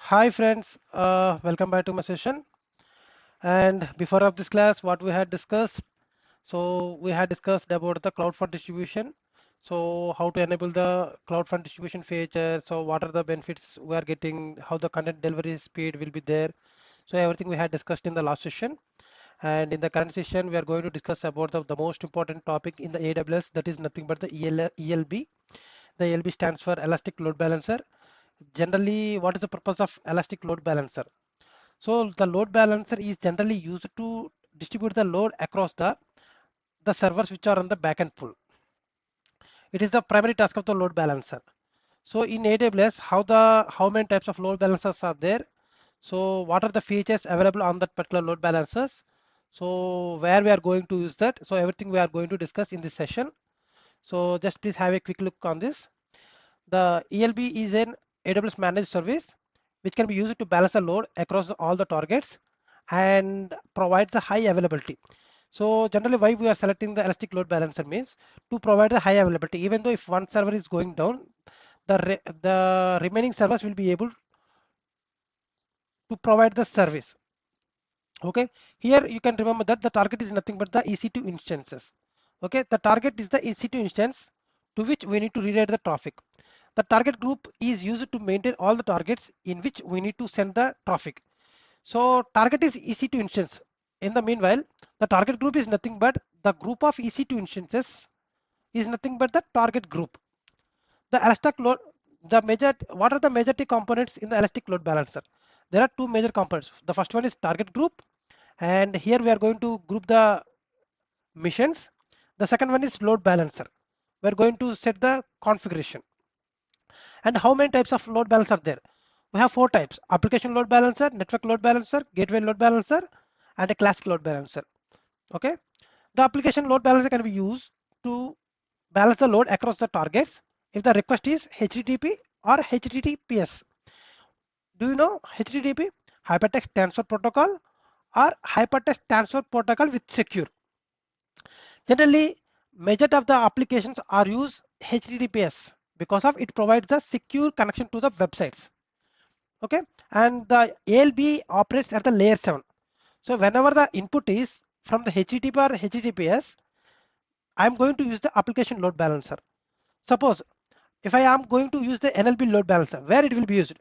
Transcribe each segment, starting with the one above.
Hi friends, welcome back to my session. And before of this class, what we had discussed, so we had discussed about the cloud fund distribution. So how to enable the cloud fund distribution feature. So what are the benefits we are getting, how the content delivery speed will be there. So everything we had discussed in the last session. And in the current session, we are going to discuss about the most important topic in the AWS, that is nothing but the ELB. The ELB stands for Elastic Load Balancer. Generally, what is the purpose of Elastic Load Balancer? So the load balancer is generally used to distribute the load across the servers which are on the backend pool. It is the primary task of the load balancer. So in AWS, how many types of load balancers are there? So what are the features available on that particular load balancers? So where we are going to use that? So everything we are going to discuss in this session. So just please have a quick look on this. The ELB is an AWS managed service which can be used to balance the load across all the targets and provides a high availability. So generally why we are selecting the elastic load balancer means to provide the high availability. Even though if one server is going down, the remaining servers will be able to provide the service. Okay, here you can remember that the target is nothing but the EC2 instances. Okay, the target is the EC2 instance to which we need to redirect the traffic. The target group is used to maintain all the targets in which we need to send the traffic. So target is EC2 instance. In the meanwhile, the target group is nothing but the group of EC2 instances is nothing but the target group. The elastic load, what are the major key components in the elastic load balancer? There are two major components. The first one is target group, and here we are going to group the missions. The second one is load balancer. We're going to set the configuration. And how many types of load balancer are there? We have four types: application load balancer, network load balancer, gateway load balancer, and a classic load balancer. Okay, the application load balancer can be used to balance the load across the targets if the request is HTTP or HTTPS. Do you know HTTP? Hypertext Transfer Protocol, or Hypertext Transfer Protocol with Secure. Generally, majority of the applications are use HTTPS because of it provides a secure connection to the websites. Okay, and the ALB operates at the layer 7. So whenever the input is from the HTTP or HTTPS, I'm going to use the application load balancer. Suppose if I am going to use the NLB load balancer, where it will be used?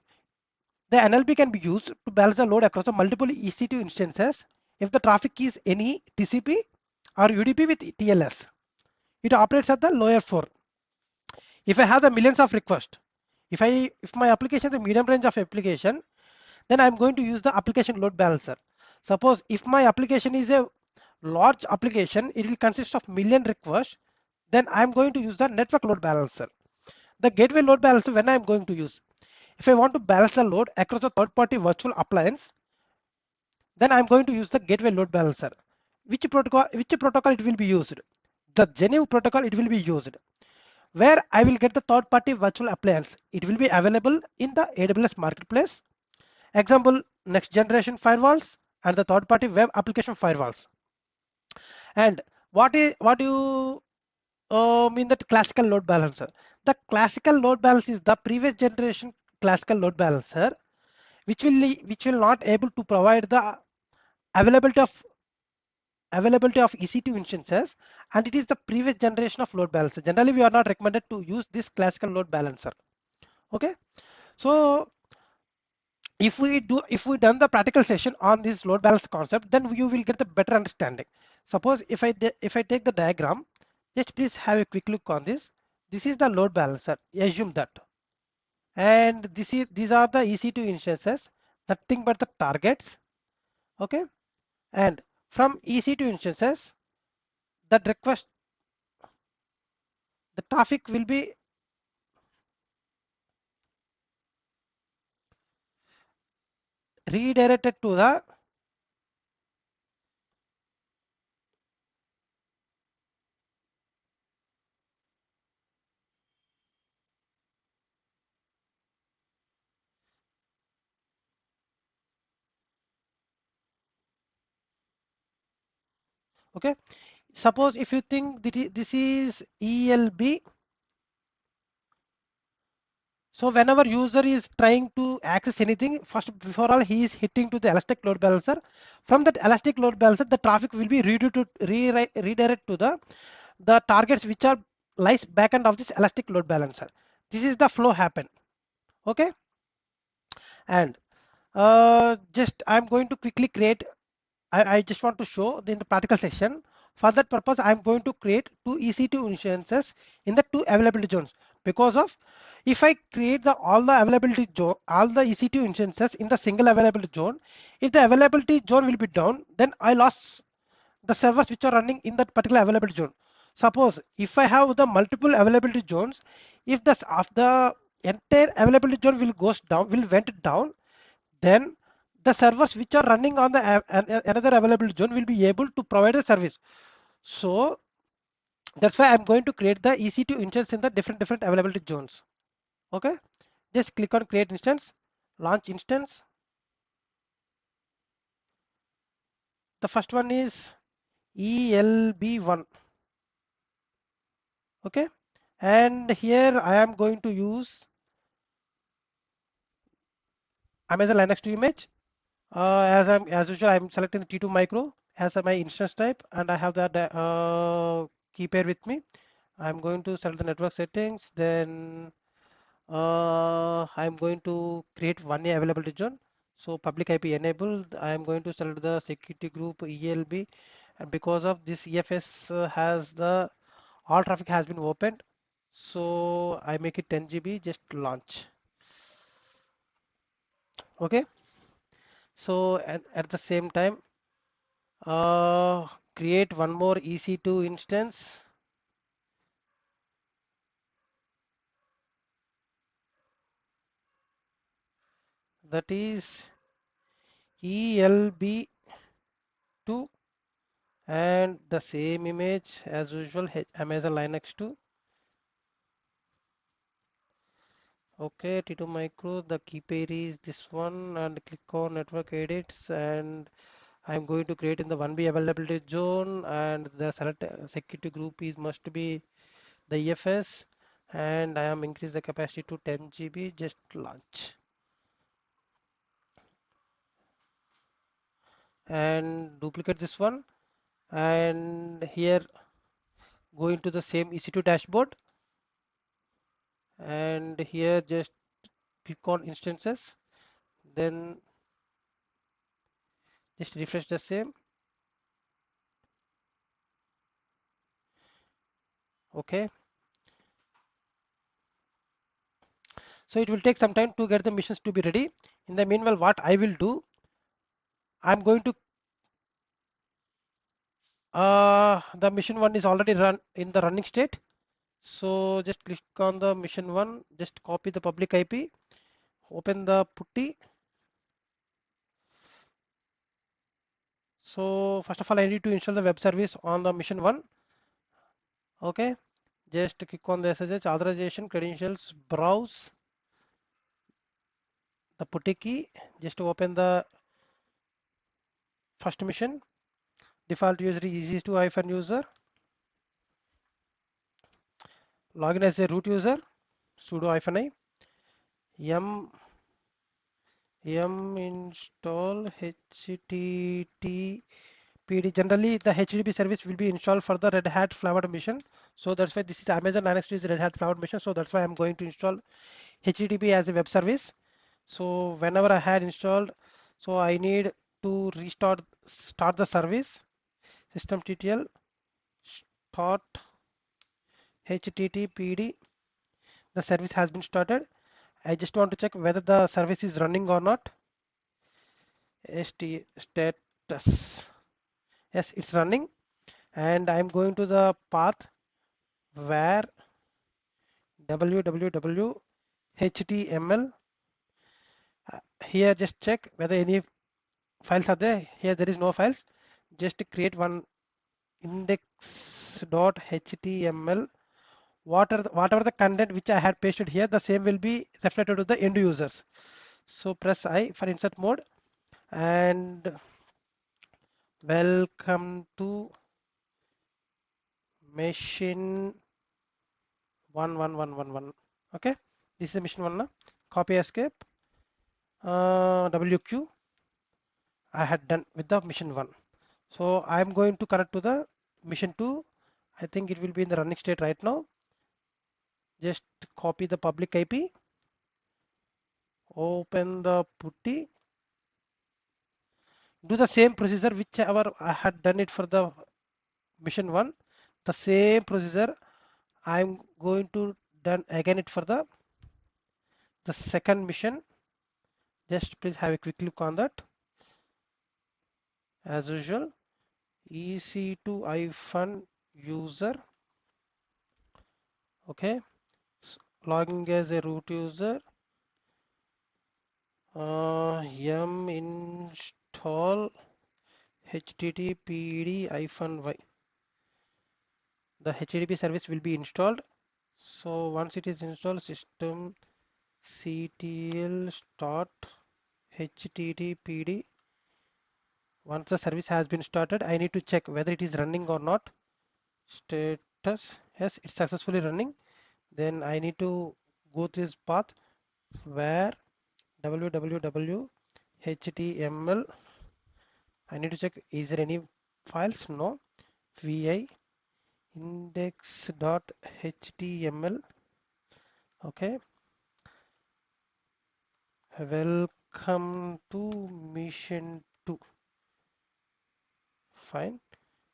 The NLB can be used to balance the load across the multiple EC2 instances if the traffic is any TCP or UDP with TLS. It operates at the lower 4. If I have the millions of requests, if my application is a medium range of application, then I'm going to use the application load balancer. Suppose if my application is a large application, it will consist of million requests, then I'm going to use the network load balancer. The gateway load balancer, when I'm going to use, if I want to balance the load across a third-party virtual appliance, then I'm going to use the gateway load balancer. Which protocol it will be used? The Geneve protocol it will be used. Where I will get the third-party virtual appliance. It will be available in the AWS marketplace. Example, next generation firewalls and the third-party web application firewalls. And what do you mean that classical load balancer? The classical load balancer is the previous generation classical load balancer, which will not able to provide the availability of EC2 instances, and it is the previous generation of load balancer. Generally, we are not recommended to use this classical load balancer. Okay, so if we done the practical session on this load balance concept, then you will get the better understanding. Suppose if I take the diagram, just please have a quick look on this. This is the load balancer. Assume that, and these are the EC2 instances, nothing but the targets. Okay, and from EC2 instances, that request, the traffic will be redirected to the okay. Suppose if you think that this is ELB, So whenever user is trying to access anything, first before all he is hitting to the elastic load balancer. From that elastic load balancer, the traffic will be redirect to the targets which are lies backend of this elastic load balancer. This is the flow happen. Okay, and just I'm going to quickly create. I just want to show in the practical section. For that purpose, I'm going to create two EC2 instances in the two availability zones, because of if I create all the availability zone, all the EC2 instances in the single availability zone, if the availability zone will be down, then I lost the servers which are running in that particular availability zone. Suppose if I have the multiple availability zones, if the entire availability zone will went down, then the servers which are running on the another available zone will be able to provide the service. So that's why I'm going to create the EC2 instance in the different availability zones. Okay, just click on create instance, launch instance. The first one is ELB1. Okay, and here I am going to use Amazon Linux 2 image. As usual, I'm selecting the T2 micro as my instance type, and I have that key pair with me. I'm going to select the network settings, then I'm going to create one availability zone. So public IP enabled. I'm going to select the security group ELB, and because of this EFS has the all traffic has been opened, so I make it 10 GB. Just launch. Okay. So at the same time, create one more EC2 instance. That is ELB2, and the same image as usual, Amazon Linux 2. Okay, T2 micro, the key pair is this one, and click on network edits, and I'm going to create in the 1B availability zone, and the select security group is must be the EFS, and I am increase the capacity to 10 GB. Just launch, and duplicate this one, and here go into the same EC2 dashboard, and here just click on instances, then just refresh the same. Okay, so it will take some time to get the missions to be ready. In the meanwhile, what I will do, I'm going to the mission one is already run in the running state, so just click on the mission one, just copy the public IP, open the putty. So first of all, I need to install the web service on the mission one. Okay, just click on the SSH authorization credentials, browse the putty key, just to open the first mission. Default user is EC2-user. Login as a root user, sudo -i yum install httpd. Generally, the HTTP service will be installed for the Red Hat flavored mission. So that's why this is Amazon Linux is Red Hat flavored mission. So that's why I'm going to install HTTP as a web service. So whenever I had installed, so I need to start the service. Systemctl start httpd. The service has been started. I just want to check whether the service is running or not. Status. Yes, it's running, and I'm going to the path where www.html. Here just check whether any files are there. Here there is no files. Just create one index.html. Whatever the content which I had pasted here, the same will be reflected to the end users. So press I for insert mode, and welcome to machine 11111. Okay, This is a mission 1 now. Copy escape. WQ I had done with the mission 1. So I'm going to connect to the mission 2. I think it will be in the running state right now. Just copy the public IP, open the putty, do the same procedure whichever I had done it for the mission 1. The same procedure I'm going to done again it for the second mission. Just please have a quick look on that. As usual, EC2 user. Okay, logging as a root user. Yum install httpd-y. The HTTP service will be installed. So once it is installed, system ctl start httpd. Once the service has been started, I need to check whether it is running or not. Status, yes, it's successfully running. Then I need to go to this path where www html. I need to check, is there any files? No. vi index.html. Okay. Welcome to mission 2. Fine.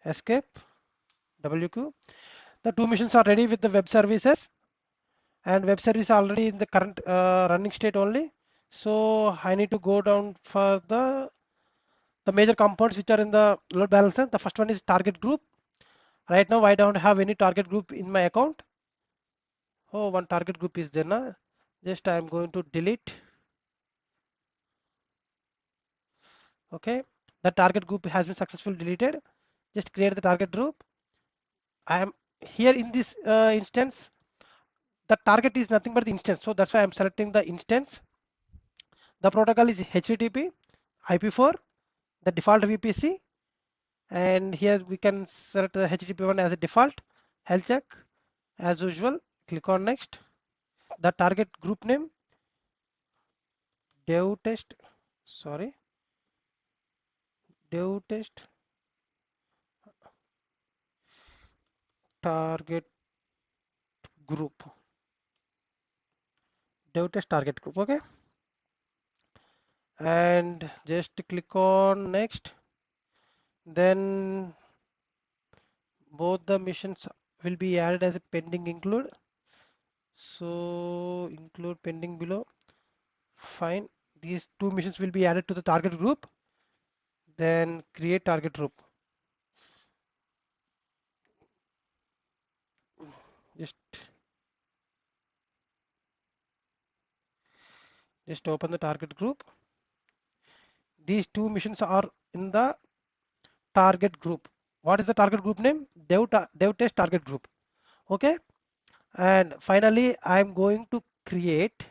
Escape. WQ. The two missions are ready with the web services, and web service already in the current running state only. So I need to go down for the major components which are in the load balancer. The first one is target group. Right now I don't have any target group in my account. Oh, one target group is there now. Just I am going to delete. Okay, the target group has been successfully deleted. Just create the target group. I am here in this instance. The target is nothing but the instance, so that's why I'm selecting the instance. The protocol is HTTP IP4, the default VPC, and here we can select the HTTP one as a default. Health check as usual. Click on next. The target group name dev test. Sorry, dev test target group. Dev test target group. Okay, and just click on next. Then both the missions will be added as a pending include. So include pending below. Fine. These two missions will be added to the target group. Then create target group. Just open the target group. These two missions are in the target group. What is the target group name? Dev test target group. Okay. And finally, I'm going to create.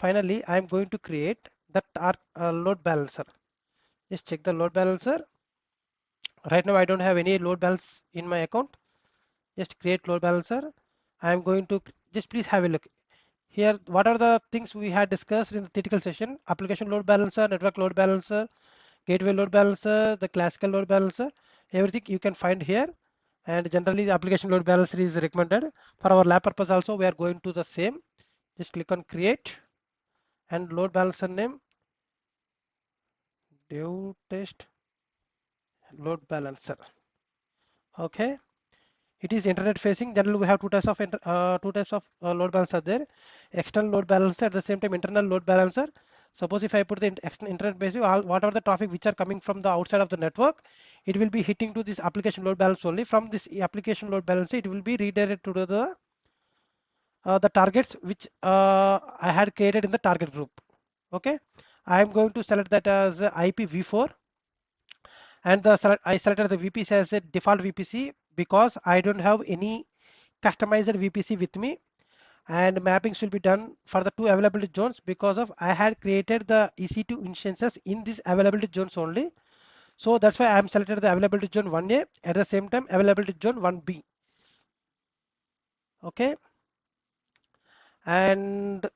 The load balancer. Just check the load balancer. Right now, I don't have any load balance in my account. Just create load balancer. I'm going to just please have a look. Here, what are the things we had discussed in the theoretical session? Application load balancer, network load balancer, gateway load balancer, the classical load balancer, everything you can find here. And generally the application load balancer is recommended. For our lab purpose also, we are going to the same. Just click on create and load balancer name, dev test load balancer. Okay. It is internet facing. Generally, we have two types of load balancer there. External load balancer, at the same time internal load balancer. Suppose if I put the external internet basic, whatever the traffic which are coming from the outside of the network, it will be hitting to this application load balance only. From this application load balancer, it will be redirected to the targets which I had created in the target group. Okay, I am going to select that as IPv4, and I selected the VPC as a default VPC because I don't have any customized VPC with me, and mappings will be done for the two availability zones because of I had created the EC2 instances in this availability zones only. So that's why I am selected the availability zone 1A, at the same time availability zone 1B. Okay, and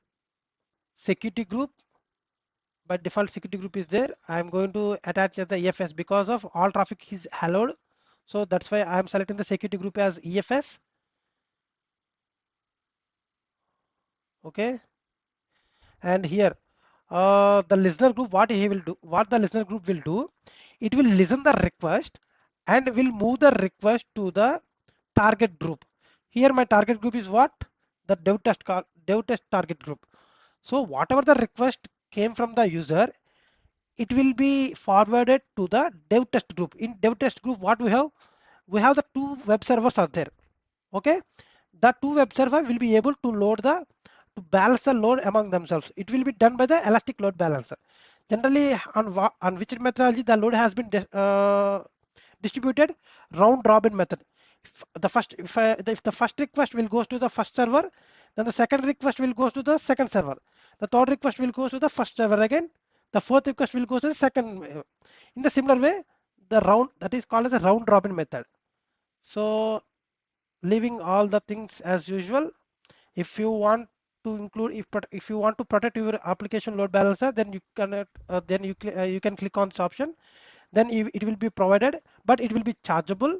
security group. By default security group is there. I'm going to attach as the EFS because of all traffic is allowed. So that's why I'm selecting the security group as EFS. Okay. And here the listener group, what he will do, what the listener group will do, it will listen the request and will move the request to the target group. Here my target group is what? The dev test target group. So whatever the request came from the user, it will be forwarded to the dev test group. In dev test group, what we have the two web servers are there. Okay, the two web server will be able to load the to balance the load among themselves. It will be done by the elastic load balancer. Generally, on which methodology the load has been distributed? Round robin method. If the first request will goes to the first server, then the second request will goes to the second server. The third request will goes to the first server again. The fourth request will go to the second. In the similar way, the round that is called as a round robin method. So leaving all the things as usual. If you want to include, if you want to protect your application load balancer, then you can you can click on this option. Then it will be provided, but it will be chargeable.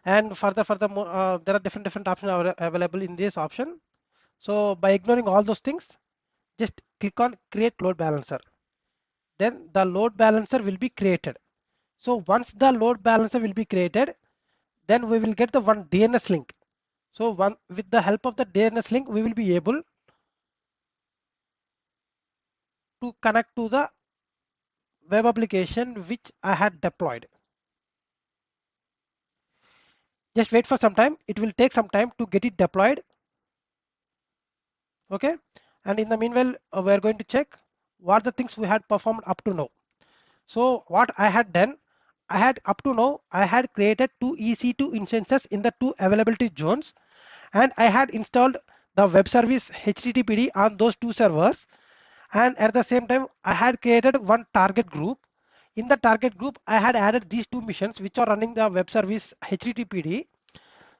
And furthermore, there are different options available in this option. So by ignoring all those things, just click on create load balancer. Then the load balancer will be created. So once the load balancer will be created, then we will get the one DNS link. So with the help of the DNS link, we will be able to connect to the web application which I had deployed. Just wait for some time. It will take some time to get it deployed. Okay. And in the meanwhile, we are going to check what the things we had performed up to now. So what I had done, I had up to now, I had created two EC2 instances in the two availability zones, and I had installed the web service HTTPD on those two servers. And at the same time, I had created one target group. In the target group, I had added these two missions which are running the web service HTTPD.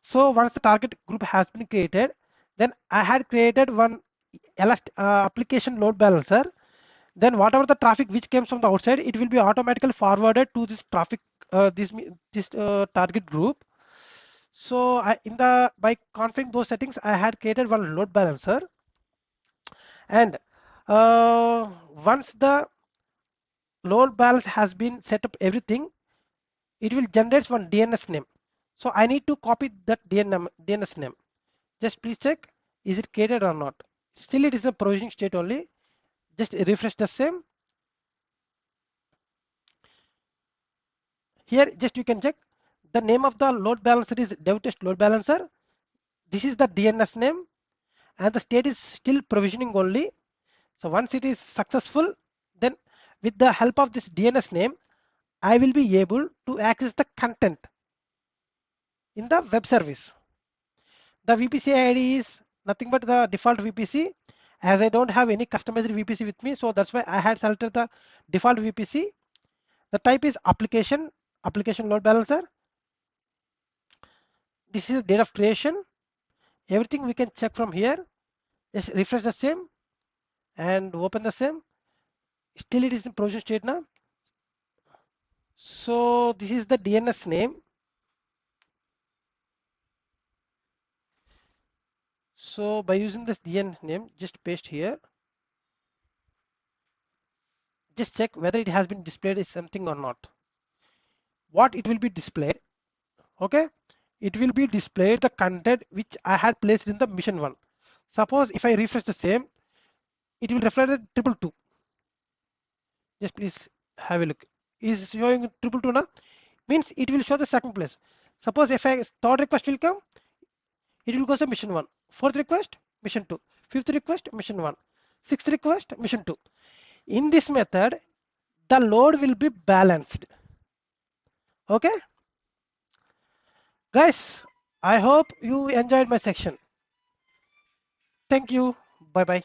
So once the target group has been created, then I had created one application load balancer. Then whatever the traffic which comes from the outside, it will be automatically forwarded to this traffic, this target group. So by configuring those settings, I had created one load balancer. And once the load balance has been set up everything, it will generate one DNS name. So I need to copy that DNS name. Just please check, is it created or not? Still it is a provisioning state only. Just refresh the same. Here just you can check the name of the load balancer is dev test load balancer. This is the DNS name and the state is still provisioning only. So once it is successful, then with the help of this DNS name, I will be able to access the content in the web service. The VPC ID is nothing but the default VPC. As I don't have any customized VPC with me, so that's why I had selected the default VPC. The type is application load balancer. This is the date of creation. Everything we can check from here. Just refresh the same and open the same. Still it is in provision state now. So this is the DNS name. So by using this DNS name, just paste here. Just check whether it has been displayed as something or not. What it will be displayed? Okay, it will be displayed the content which I had placed in the mission 1. Suppose if I refresh the same, it will reflect the 222. Just please have a look. Is showing 222 now? Means it will show the second place. Suppose if a third request will come, it will go to mission 1. Fourth request, mission 2. Fifth request, mission 1. Sixth request, mission 2. In this method, the load will be balanced. Okay, guys, I hope you enjoyed my section. Thank you. Bye bye.